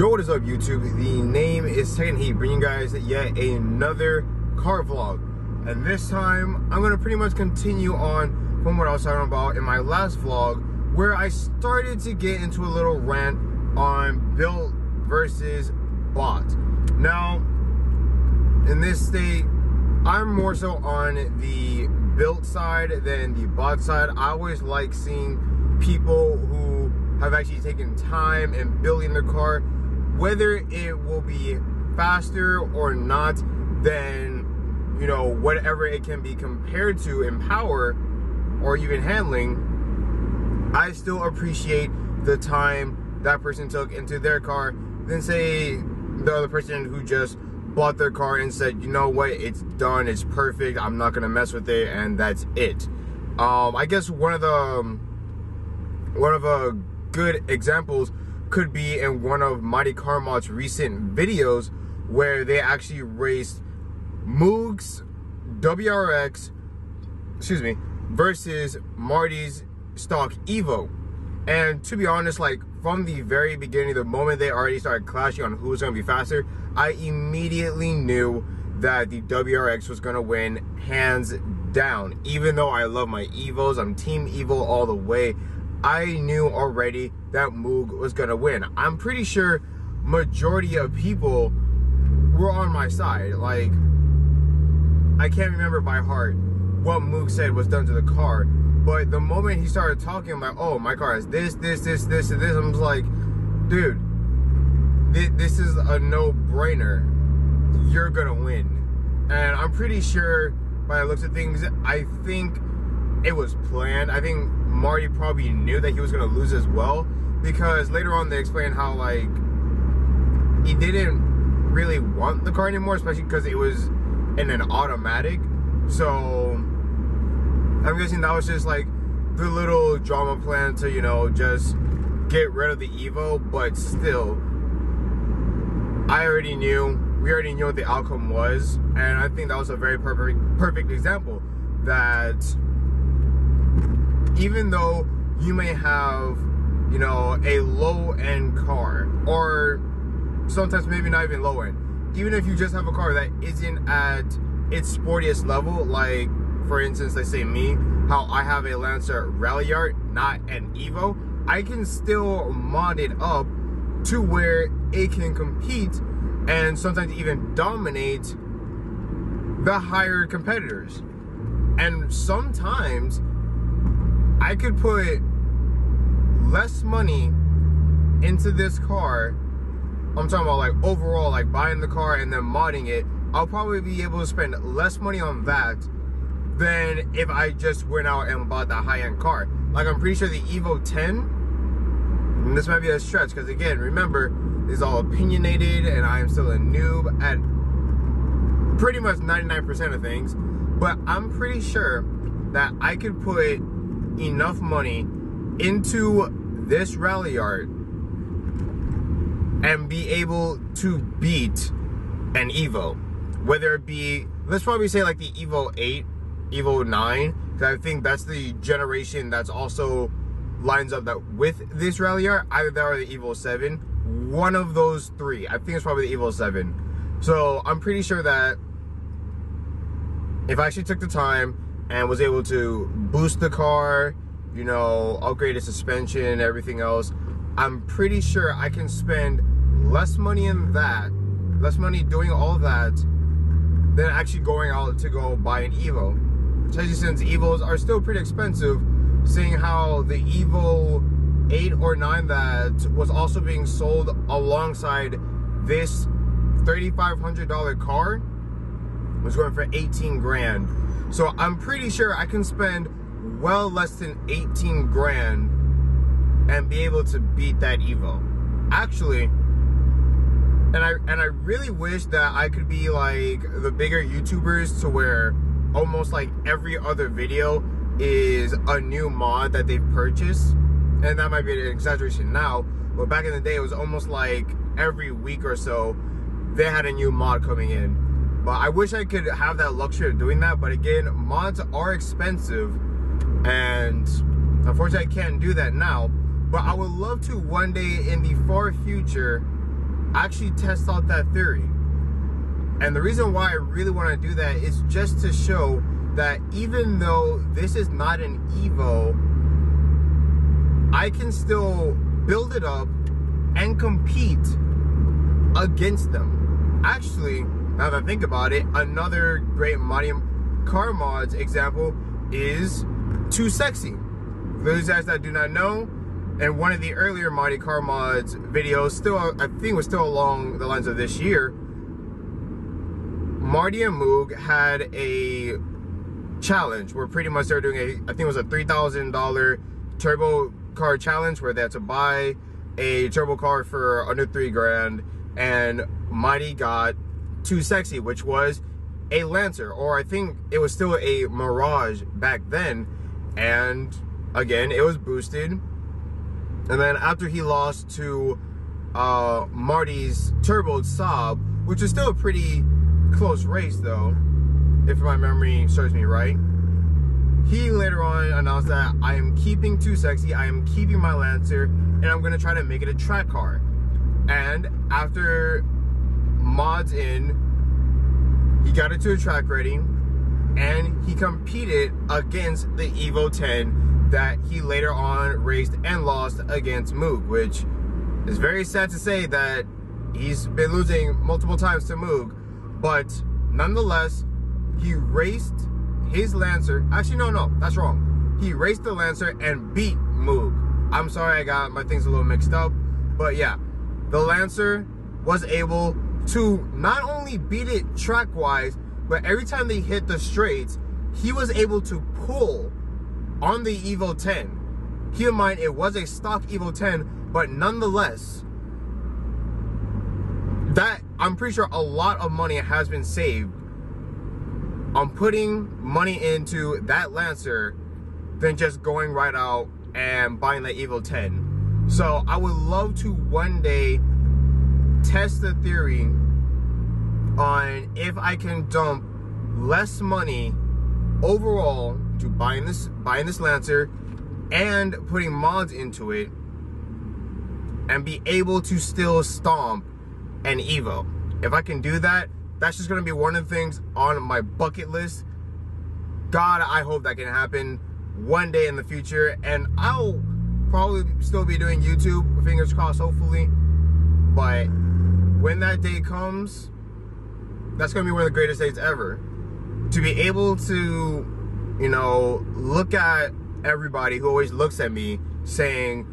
Yo, what is up, YouTube? The name is Second Heat, bringing you guys yet another car vlog. And this time, I'm going to pretty much continue on from what I was talking about in my last vlog, where I started to get into a little rant on built versus bought. Now, in this state, I'm more so on the built side than the bought side. I always like seeing people who have actually taken time in building their car, whether it will be faster or not than, you know, whatever it can be compared to in power or even handling. I still appreciate the time that person took into their car than, say, the other person who just bought their car and said, you know what, it's done, it's perfect, I'm not gonna mess with it, and that's it. I guess one of the good examples could be in one of Mighty Car Mod's recent videos, where they actually raced Moog's WRX, versus Marty's stock Evo. And to be honest, like, from the very beginning, the moment they already started clashing on who was going to be faster, I immediately knew that the WRX was going to win, hands down. Even though I love my Evos, I'm Team Evo all the way, I knew already that Moog was going to win. I'm pretty sure majority of people were on my side. Like, I can't remember by heart what Moog said was done to the car, but the moment he started talking about, oh, my car has this, and this, I'm just like, dude, this is a no-brainer. You're gonna win. And I'm pretty sure, by the looks of things, I think it was planned. I think Marty probably knew that he was gonna lose as well, because later on they explained how, like, he didn't really want the car anymore, especially because it was in an automatic. So I'm guessing that was just like the little drama plan to, you know, just get rid of the Evo. But still, we already knew what the outcome was, and I think that was a very perfect example that even though you may have, you know, a low-end car, or sometimes maybe not even low-end, even if you just have a car that isn't at its sportiest level, like, for instance, let's say me, how I have a Lancer Rally Art, not an Evo, I can still mod it up to where it can compete and sometimes even dominate the higher competitors. And sometimes I could put less money into this car. I'm talking about, like, overall, like buying the car and then modding it. I'll probably be able to spend less money on that than if I just went out and bought the high-end car. Like, I'm pretty sure the Evo 10, and this might be a stretch, because again, remember, this is all opinionated and I am still a noob at pretty much 99% of things, but I'm pretty sure that I could put enough money into this Rally Art and be able to beat an Evo. Whether it be, let's probably say like the Evo 8, Evo 9, because I think that's the generation that's also lines up that with this Rally Art, either that or the Evo 7. One of those three. I think it's probably the Evo 7. So I'm pretty sure that if I actually took the time and was able to boost the car, you know, upgrade the suspension and everything else, I'm pretty sure I can spend less money in that, less money doing all that, than actually going out to go buy an Evo. Especially since Evos are still pretty expensive, seeing how the Evo 8 or 9 that was also being sold alongside this $3,500 car was going for 18 grand. So I'm pretty sure I can spend well less than 18 grand and be able to beat that Evo. Actually, and I really wish that I could be like the bigger YouTubers, to where almost like every other video is a new mod that they've purchased. And that might be an exaggeration now, but back in the day, it was almost like every week or so, they had a new mod coming in. But I wish I could have that luxury of doing that. But again, mods are expensive, and unfortunately I can't do that now. But I would love to one day in the far future actually test out that theory. And the reason why I really want to do that is just to show that even though this is not an Evo, I can still build it up and compete against them. Actually, now that I think about it, another great car mods example is Too Sexy. For those guys that do not know, in one of the earlier Monty Car Mods videos, still I think it was still along the lines of this year, Marty and Moog had a challenge where pretty much they're doing I think it was a $3,000 turbo car challenge where they had to buy a turbo car for under $3,000, and Marty got Too Sexy, which was a Lancer, or I think it was still a Mirage back then, and again it was boosted. And then after he lost to Marty's turboed Saab, which is still a pretty close race though, if my memory serves me right, he later on announced that I am keeping Too Sexy, I am keeping my Lancer, and I'm going to try to make it a track car. And after mods in, he got it to a track rating, and he competed against the Evo 10 that he later on raced and lost against Moog, which is very sad to say that he's been losing multiple times to Moog, but nonetheless, he raced his Lancer. Actually, no, that's wrong. He raced the Lancer and beat Moog. I'm sorry, I got my things a little mixed up, but yeah, the Lancer was able to not only beat it track-wise, but every time they hit the straights, he was able to pull on the Evo 10. Keep in mind, it was a stock Evo 10, but nonetheless, that I'm pretty sure a lot of money has been saved on putting money into that Lancer than just going right out and buying that Evo 10. So I would love to one day test the theory on if I can dump less money overall to buying this Lancer and putting mods into it and be able to still stomp an Evo. If I can do that, that's just gonna be one of the things on my bucket list. God, I hope that can happen one day in the future, and I'll probably still be doing YouTube, fingers crossed, hopefully. But when that day comes, that's gonna be one of the greatest days ever. To be able to, you know, look at everybody who always looks at me saying,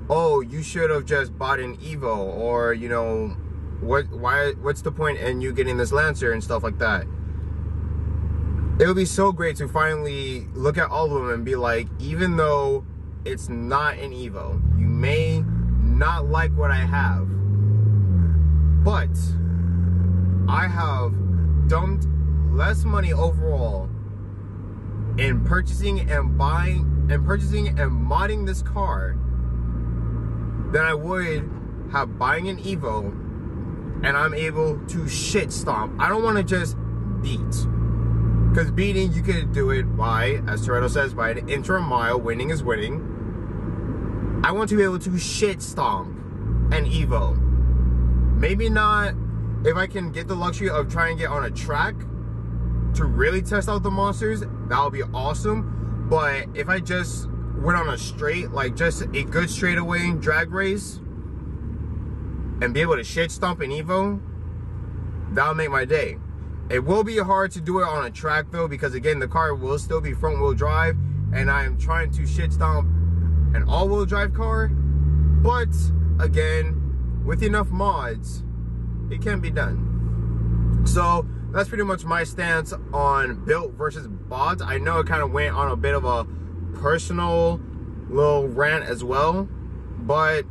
oh, you should have just bought an Evo, or, you know, what's the point in you getting this Lancer and stuff like that. It would be so great to finally look at all of them and be like, even though it's not an Evo, you may not like what I have, but I have dumped less money overall in purchasing and modding this car than I would have buying an Evo, and I'm able to shit stomp. I don't want to just beat, because beating, you can do it by, as Toretto says, by an inch or a mile. Winning is winning. I want to be able to shit stomp an Evo. Maybe not if I can get the luxury of trying to get on a track to really test out the monsters, that would be awesome. But if I just went on a straight, like just a good straightaway drag race, and be able to shit stomp an Evo, that'll make my day. It will be hard to do it on a track though, because again, the car will still be front wheel drive, and I am trying to shit stomp an all wheel drive car. But again, with enough mods, it can be done. So that's pretty much my stance on built versus bots. I know it kind of went on a bit of a personal little rant as well, but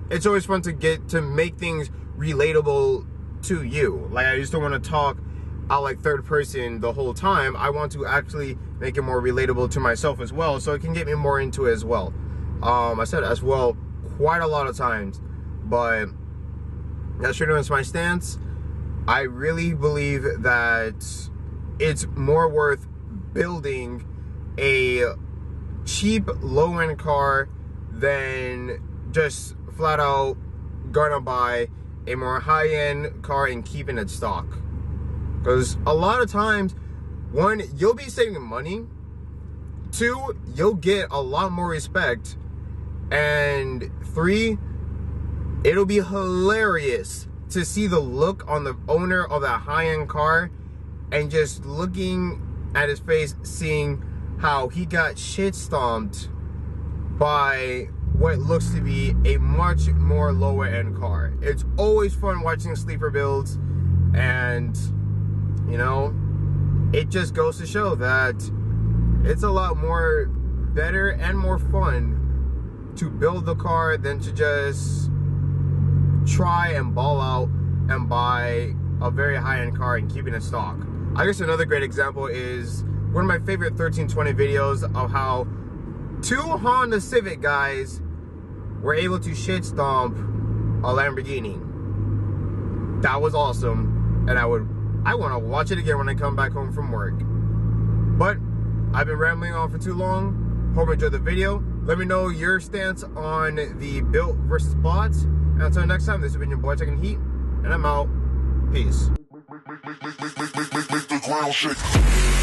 it's always fun to get to make things relatable to you. Like, I just don't want to talk out like third person the whole time. I want to actually make it more relatable to myself as well, so it can get me more into it as well. I said as well quite a lot of times, but that's pretty much my stance. I really believe that it's more worth building a cheap low-end car than just flat out gonna buy a more high-end car and keeping it stock. Because a lot of times, one, you'll be saving money. Two, you'll get a lot more respect. And three, it'll be hilarious to see the look on the owner of that high-end car and just looking at his face, seeing how he got shit stomped by what looks to be a much more lower end car. It's always fun watching sleeper builds, and you know, it just goes to show that it's a lot more better and more fun to build the car than to just try and ball out and buy a very high-end car and keep it in stock. I guess another great example is one of my favorite 1320 videos of how two Honda Civic guys were able to shit stomp a Lamborghini. That was awesome, and I want to watch it again when I come back home from work. But I've been rambling on for too long. Hope you enjoyed the video. Let me know your stance on the built versus bought. And until next time, this has been your boy Taking Heat, and I'm out. Peace. Make the ground shake.